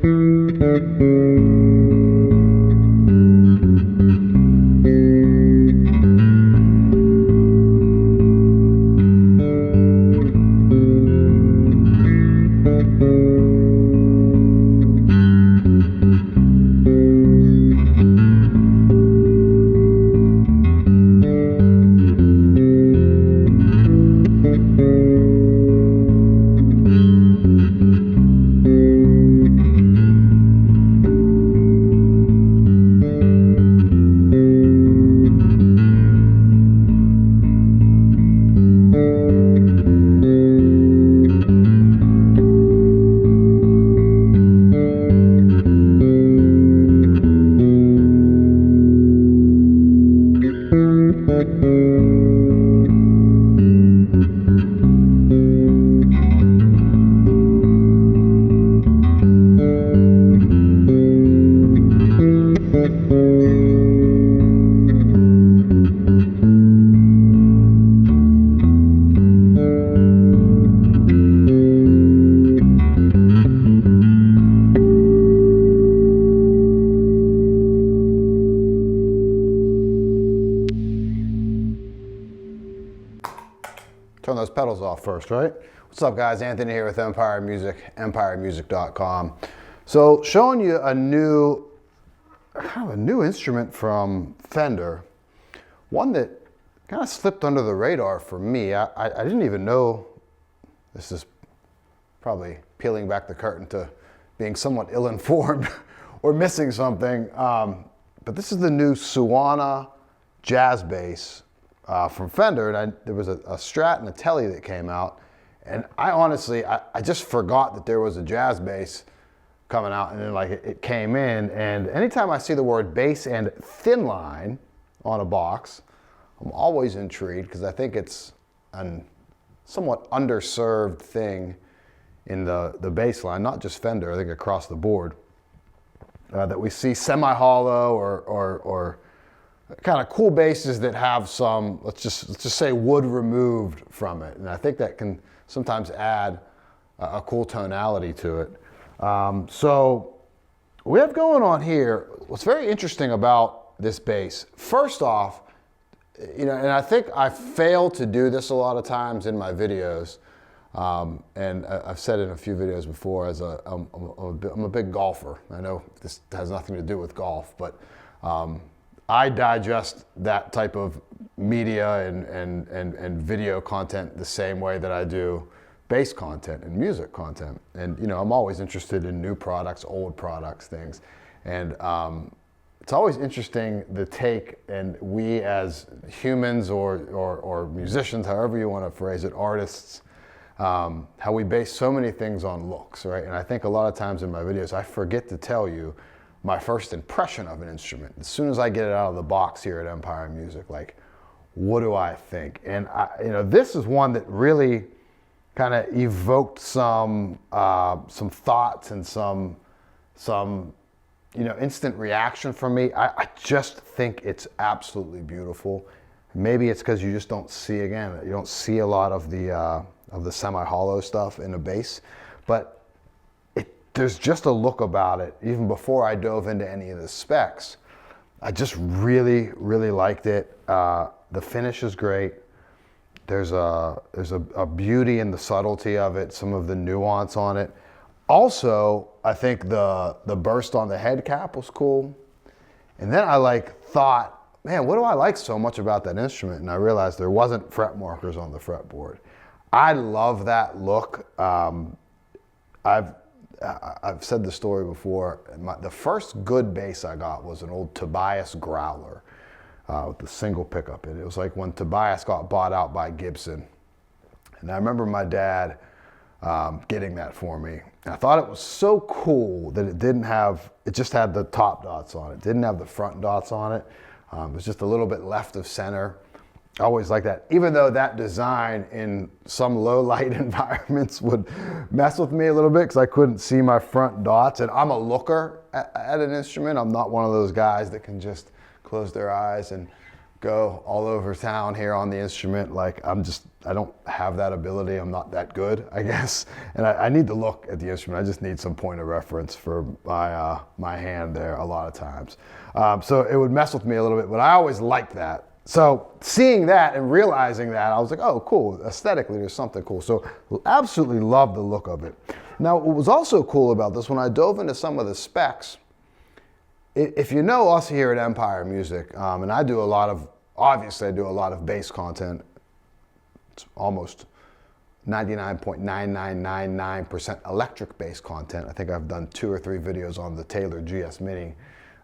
Turn those pedals off first, right? What's up, guys? Anthony here with Empire Music, empiremusic.com. So showing you a new instrument from Fender, one that kind of slipped under the radar for me. I didn't even know, this is probably peeling back the curtain to being somewhat ill-informed or missing something, but this is the new Suona Jazz Bass from Fender, and there was a Strat and a Tele that came out, and I honestly, I just forgot that there was a jazz bass coming out, and then like it came in, and anytime I see the word bass and thin line on a box, I'm always intrigued because I think it's a somewhat underserved thing in the bass line, not just Fender, I think across the board, that we see semi-hollow or kind of cool basses that have some, let's just say wood removed from it. And I think that can sometimes add a cool tonality to it. So we have going on here, what's very interesting about this bass, first off, you know, and I think I fail to do this a lot of times in my videos. And I've said in a few videos before, I'm a big golfer. I know this has nothing to do with golf, but I digest that type of media and video content the same way that I do bass content and music content. And you know, I'm always interested in new products, old products, things. And it's always interesting the take, and we as humans or musicians, however you want to phrase it, artists, how we base so many things on looks, right? And I think a lot of times in my videos, I forget to tell you my first impression of an instrument. As soon as I get it out of the box here at Empire Music, like, what do I think? And you know, this is one that really kind of evoked some thoughts and some you know, instant reaction from me. I just think it's absolutely beautiful. Maybe it's because you just don't see, again, you don't see a lot of the semi-hollow stuff in a bass, but there's just a look about it. Even before I dove into any of the specs, I just really, really liked it. The finish is great. There's a beauty in the subtlety of it, some of the nuance on it. Also, I think the burst on the head cap was cool. And then I thought, man, what do I like so much about that instrument? And I realized there wasn't fret markers on the fretboard. I love that look. I've said the story before. The first good bass I got was an old Tobias Growler with the single pickup in it. It was like when Tobias got bought out by Gibson. And I remember my dad getting that for me. And I thought it was so cool that it just had the top dots on it. It didn't have the front dots on it. It was just a little bit left of center. I always like that, even though that design in some low light environments would mess with me a little bit because I couldn't see my front dots. And I'm a looker at an instrument. I'm not one of those guys that can just close their eyes and go all over town here on the instrument. Like I don't have that ability. I'm not that good, I guess. And I need to look at the instrument. I just need some point of reference for my hand there a lot of times. So it would mess with me a little bit, but I always liked that. So seeing that and realizing that, I was like, oh, cool. Aesthetically, there's something cool. So absolutely love the look of it. Now, what was also cool about this, when I dove into some of the specs, if you know us here at Empire Music, and I do a lot of, obviously I do a lot of bass content. It's almost 99.9999% electric bass content. I think I've done 2 or 3 videos on the Taylor GS Mini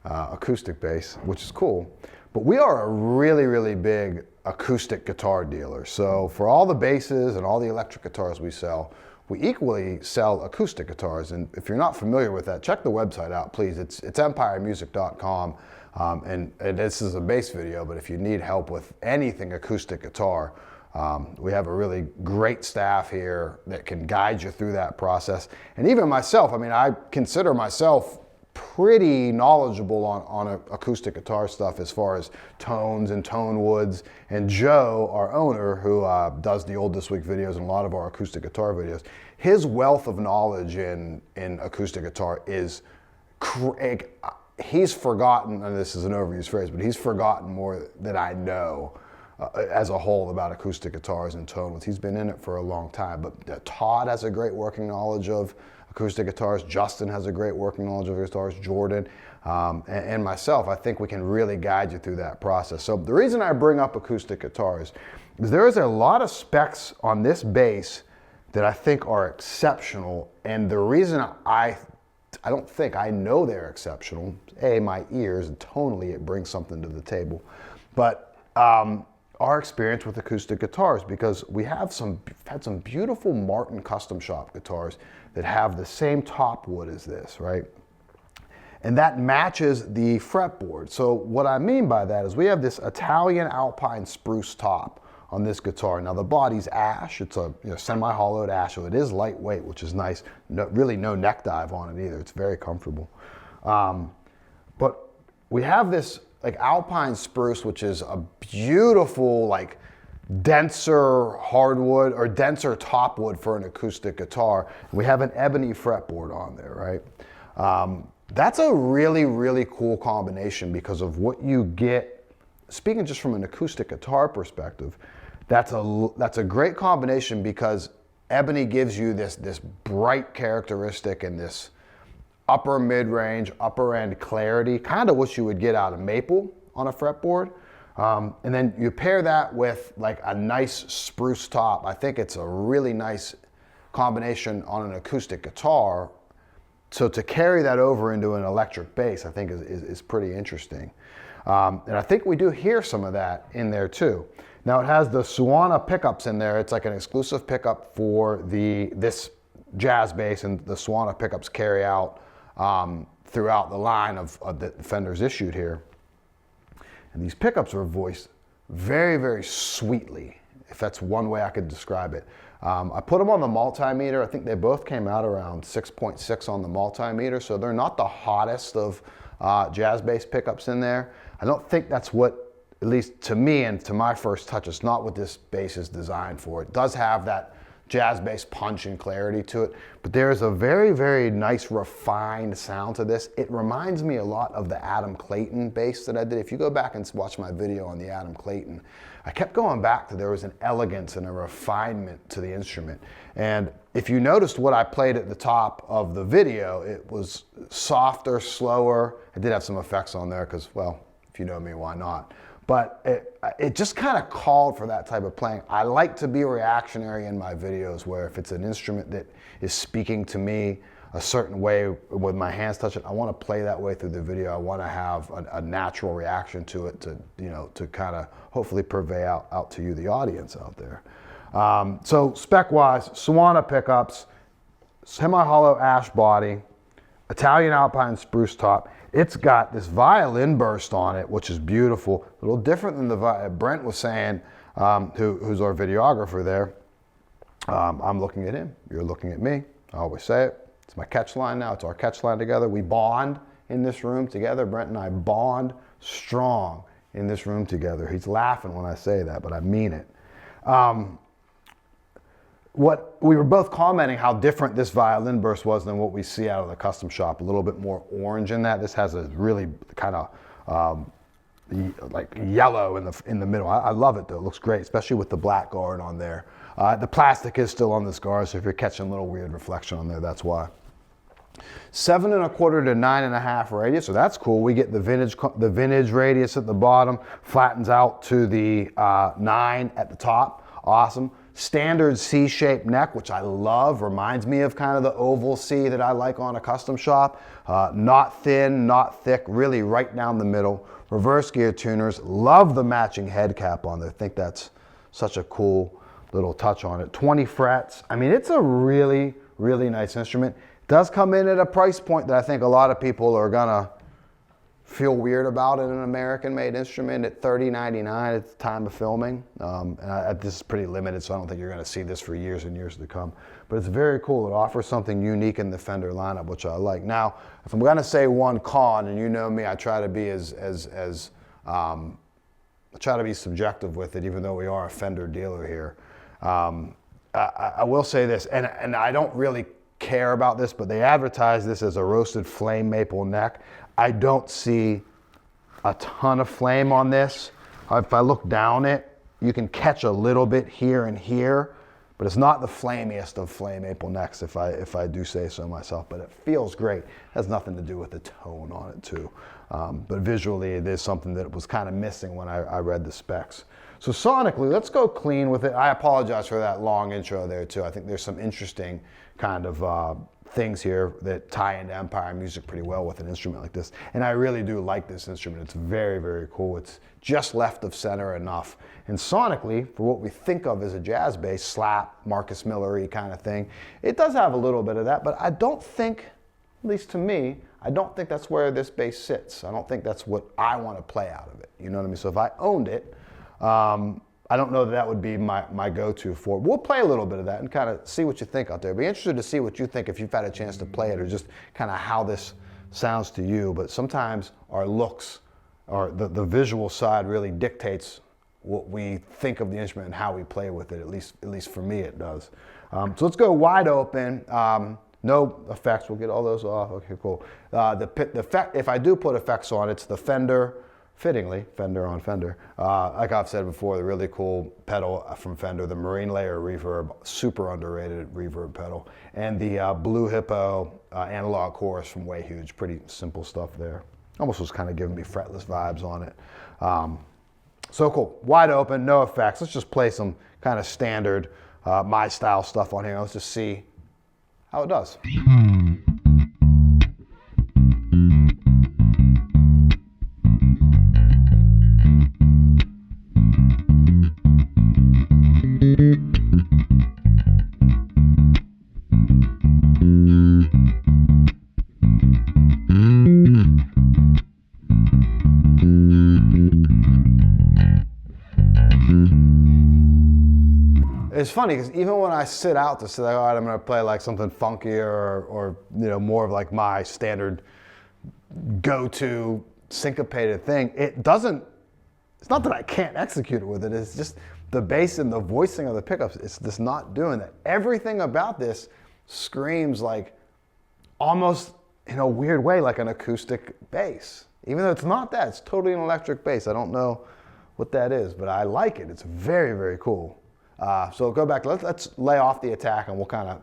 acoustic bass, which is cool. But we are a really, really big acoustic guitar dealer. So for all the basses and all the electric guitars we sell, we equally sell acoustic guitars. And if you're not familiar with that, check the website out, please. It's empiremusic.com. And this is a bass video, but if you need help with anything acoustic guitar, we have a really great staff here that can guide you through that process. And even myself, I mean, I consider myself pretty knowledgeable on acoustic guitar stuff as far as tones and tone woods. And Joe, our owner, who does the Old This Week videos and a lot of our acoustic guitar videos, his wealth of knowledge in acoustic guitar is, he's forgotten, and this is an overused phrase, but he's forgotten more than I know as a whole about acoustic guitars and tone woods. He's been in it for a long time, but Todd has a great working knowledge of acoustic guitars. Justin has a great working knowledge of guitars. Jordan and myself, I think we can really guide you through that process. So the reason I bring up acoustic guitars is there is a lot of specs on this bass that I think are exceptional. And the reason I don't think I know they're exceptional, my ears, and tonally it brings something to the table, but our experience with acoustic guitars, because we have had some beautiful Martin custom shop guitars that have the same top wood as this, right? And that matches the fretboard. So what I mean by that is we have this Italian Alpine spruce top on this guitar. Now the body's ash, it's a semi-hollowed ash, so it is lightweight, which is nice. Really no neck dive on it either, it's very comfortable. But we have this like Alpine spruce, which is a beautiful, like denser hardwood or denser top wood for an acoustic guitar. We have an ebony fretboard on there, right? That's a really, really cool combination because of what you get. Speaking just from an acoustic guitar perspective, that's a great combination because ebony gives you this bright characteristic and this upper mid-range, upper end clarity, kind of what you would get out of maple on a fretboard. And then you pair that with like a nice spruce top. I think it's a really nice combination on an acoustic guitar. So to carry that over into an electric bass, I think is pretty interesting. And I think we do hear some of that in there too. Now it has the Suona pickups in there. It's like an exclusive pickup for this jazz bass, and the Suona pickups carry out throughout the line of the Fenders issued here. And these pickups are voiced very, very sweetly, if that's one way I could describe it. I put them on the multimeter. I think they both came out around 6.6 on the multimeter, so they're not the hottest of jazz bass pickups in there. I don't think that's what, at least to me and to my first touch, it's not what this bass is designed for. It does have that jazz bass punch and clarity to it, but there is a very, very nice refined sound to this. It reminds me a lot of the Adam Clayton bass that I did. If you go back and watch my video on the Adam Clayton, I kept going back to there was an elegance and a refinement to the instrument. And if you noticed what I played at the top of the video, it was softer, slower. I did have some effects on there because, well, if you know me, why not? But it just kind of called for that type of playing. I like to be reactionary in my videos where if it's an instrument that is speaking to me a certain way with my hands touching, I want to play that way through the video. I want to have a natural reaction to it to kind of hopefully purvey out to you, the audience out there. So spec-wise, Suona pickups, semi-hollow ash body, Italian Alpine spruce top. It's got this violin burst on it, which is beautiful. A little different than the Brent was saying, who's our videographer there. I'm looking at him, you're looking at me. I always say it. It's my catch line now. It's our catch line together. We bond in this room together. Brent and I bond strong in this room together. He's laughing when I say that, but I mean it. What we were both commenting how different this violin burst was than what we see out of the custom shop. A little bit more orange in that. This has a really kind of like yellow in the middle. I love it though. It looks great, especially with the black guard on there. The plastic is still on this guard, so if you're catching a little weird reflection on there, that's why. 7 1/4 to 9 1/2 radius, so that's cool. We get the vintage radius at the bottom, flattens out to the 9 at the top. Awesome. Standard C-shaped neck, which I love. Reminds me of kind of the oval C that I like on a custom shop. Not thin, not thick, really right down the middle. Reverse gear tuners. Love the matching head cap on there. I think that's such a cool little touch on it. 20 frets. I mean, it's a really, really nice instrument. It does come in at a price point that I think a lot of people are gonna feel weird about in an American-made instrument at $30.99 at the time of filming. This is pretty limited, so I don't think you're going to see this for years and years to come. But it's very cool. It offers something unique in the Fender lineup, which I like. Now, if I'm going to say one con, and you know me, I try to be I try to be subjective with it, even though we are a Fender dealer here. I will say this, and I don't really care about this, but they advertise this as a roasted flame maple neck. I don't see a ton of flame on this. If I look down it, you can catch a little bit here and here, but it's not the flamiest of flame maple necks, if I do say so myself, but it feels great. It has nothing to do with the tone on it too. But visually it is something that was kind of missing when I read the specs. So sonically, let's go clean with it. I apologize for that long intro there too. I think there's some interesting kind of things here that tie into Empire music pretty well with an instrument like this. And I really do like this instrument. It's very, very cool. It's just left of center enough. And sonically, for what we think of as a jazz bass, slap, Marcus Miller-y kind of thing, it does have a little bit of that, but I don't think, at least to me, I don't think that's where this bass sits. I don't think that's what I want to play out of it. You know what I mean? So if I owned it, I don't know that would be my go-to for it. We'll play a little bit of that and kind of see what you think out there. Be interested to see what you think if you've had a chance to play it, or just kind of how this sounds to you. But sometimes our looks, or the visual side, really dictates what we think of the instrument and how we play with it. At least for me, it does. So let's go wide open. No effects. We'll get all those off. Okay, cool. If I do put effects on, it's the Fender. Fittingly, Fender on Fender. Like I've said before, the really cool pedal from Fender, the Marine Layer Reverb, super underrated reverb pedal, and the Blue Hippo analog chorus from Way Huge. Pretty simple stuff there. Almost was kind of giving me fretless vibes on it. So cool, wide open, no effects. Let's just play some kind of standard my style stuff on here. Let's just see how it does. It's funny because even when I sit out to say, all right, I'm going to play like something funkier or you know, more of like my standard go-to syncopated thing, it's not that I can't execute it with it, it's just the bass and the voicing of the pickups, it's just not doing that. Everything about this screams like almost in a weird way like an acoustic bass. Even though it's not that, it's totally an electric bass. I don't know what that is, but I like it. It's very, very cool. So go back, let's lay off the attack and we'll kind of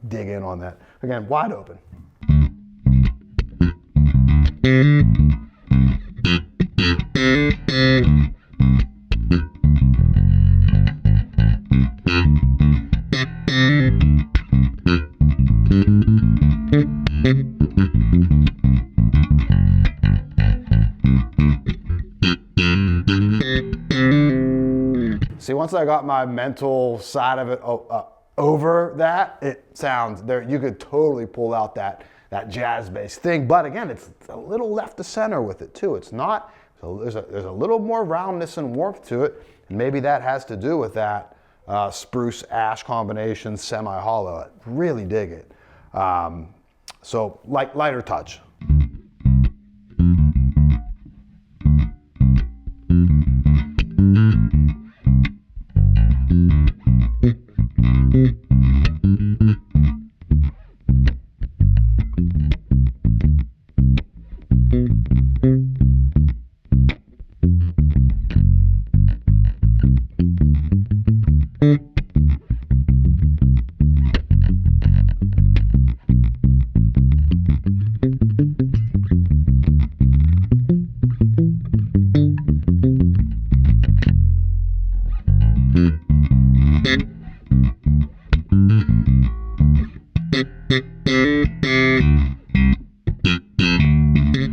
dig in on that. Again, wide open. See, once I got my mental side of it over that, it sounds there. You could totally pull out that jazz bass thing. But again, it's a little left to center with it too. It's not. So there's a little more roundness and warmth to it, and maybe that has to do with that spruce ash combination, semi-hollow. I really dig it. So lighter touch.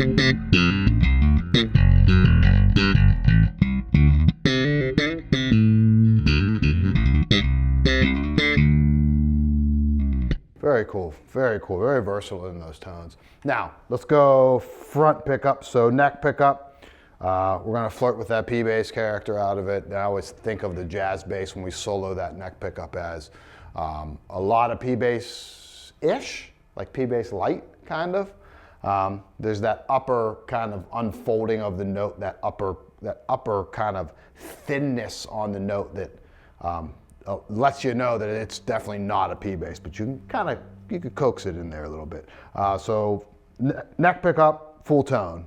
Very cool, very cool, very versatile in those tones. Now, let's go front pickup, so neck pickup. We're gonna flirt with that P-bass character out of it. I always think of the jazz bass when we solo that neck pickup as a lot of P-bass-ish, like P-bass light, kind of. There's that upper kind of unfolding of the note, that upper kind of thinness on the note that lets you know that it's definitely not a P-bass, but you could coax it in there a little bit. So neck pickup, full tone.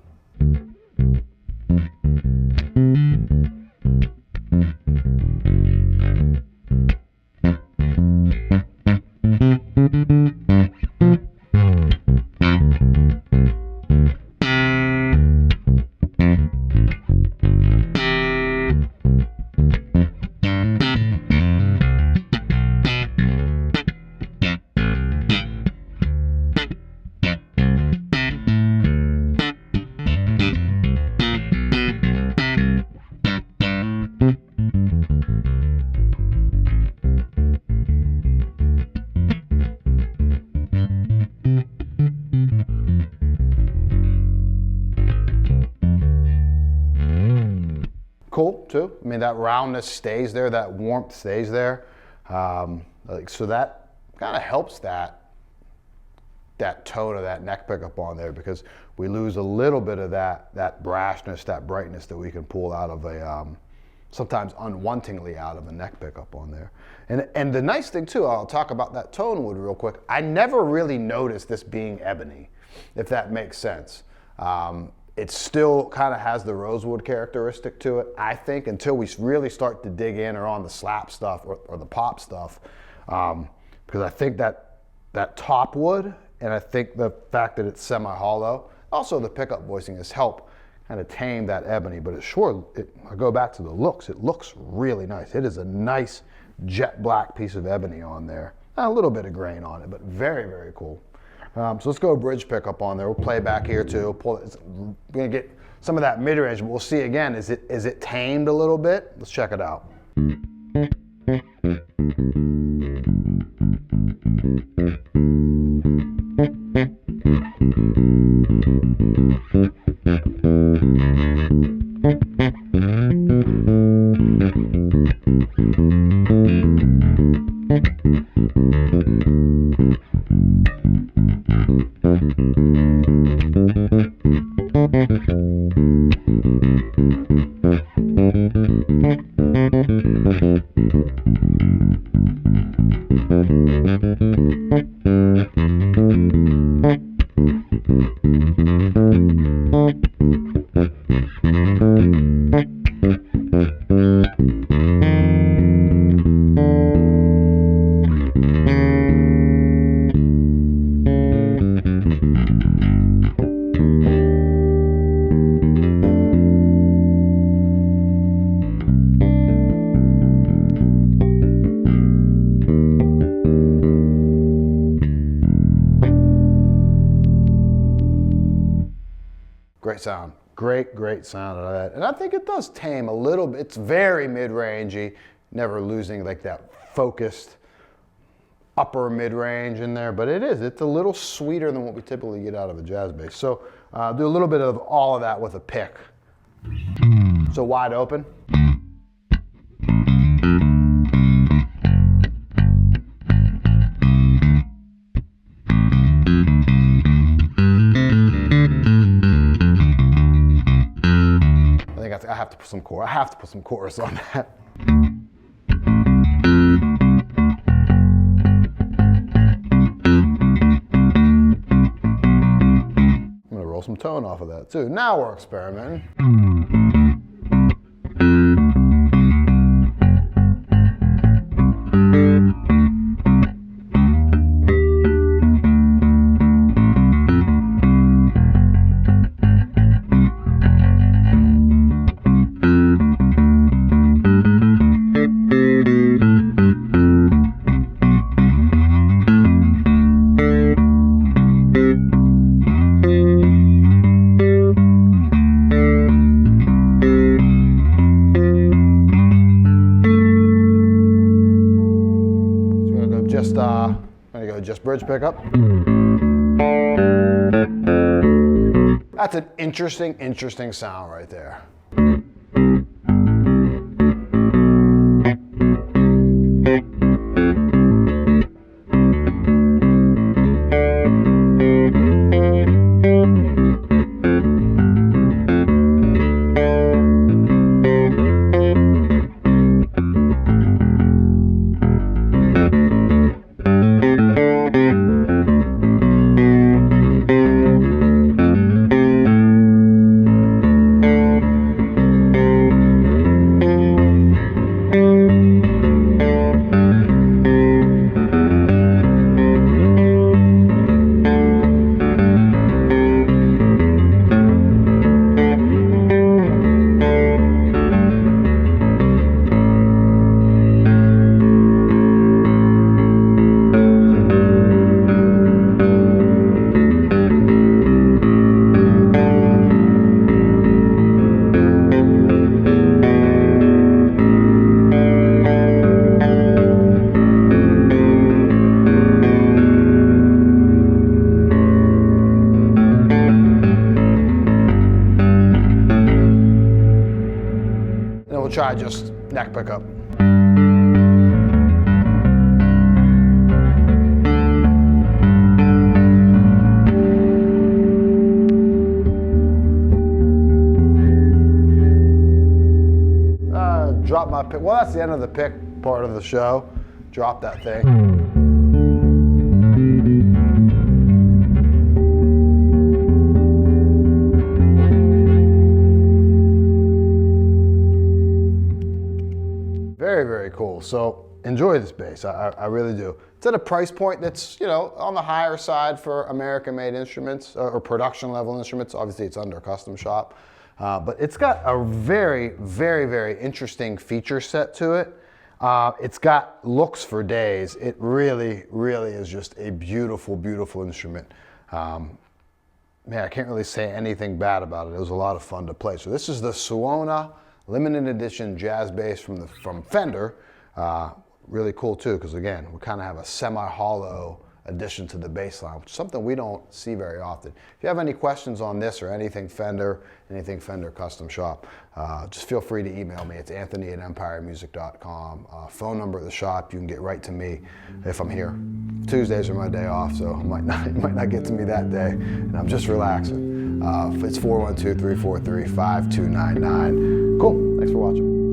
Cool too. I mean, that roundness stays there, that warmth stays there. So that kind of helps that tone of that neck pickup on there, because we lose a little bit of that brashness, that brightness that we can pull out of a sometimes unwantingly out of a neck pickup on there. And the nice thing too, I'll talk about that tone wood real quick. I never really noticed this being ebony, if that makes sense. It still kind of has the rosewood characteristic to it, I think, until we really start to dig in or on the slap stuff or the pop stuff. Because I think that top wood, and I think the fact that it's semi-hollow, also the pickup voicing has helped kind of tame that ebony. But I go back to the looks, it looks really nice. It is a nice jet black piece of ebony on there. A little bit of grain on it, but very, very cool. So let's go bridge pickup on there. We'll play back here too. We're gonna get some of that mid-range, but we'll see again, is it tamed a little bit? Let's check it out. Great sound, great sound out of that. And I think it does tame a little bit. It's very mid-rangey, never losing like that focused upper mid-range in there, but it's a little sweeter than what we typically get out of a jazz bass. So do a little bit of all of that with a pick. So wide open. I have to put some chorus on that. I'm gonna roll some tone off of that too. Now we're experimenting. just bridge pickup. That's an interesting sound right there. We'll try just neck pickup. Drop my pick. Well, that's the end of the pick part of the show. Drop that thing. Very cool. So enjoy this bass. I really do. It's at a price point that's, you know, on the higher side for American-made instruments or production level instruments. Obviously, it's under a custom shop, but it's got a very interesting feature set to it. It's got looks for days. It really is just a beautiful instrument. Man, I can't really say anything bad about it. It was a lot of fun to play. So this is the Suona limited edition jazz bass from Fender. Really cool too, because again, we kind of have a semi-hollow addition to the bass line, which is something we don't see very often. If you have any questions on this or anything Fender Custom Shop, just feel free to email me. It's anthony@empiremusic.com. Phone number at the shop. You can get right to me if I'm here. Tuesdays are my day off, so you might not get to me that day, and I'm just relaxing. It's 412-343-5299. Cool, thanks for watching.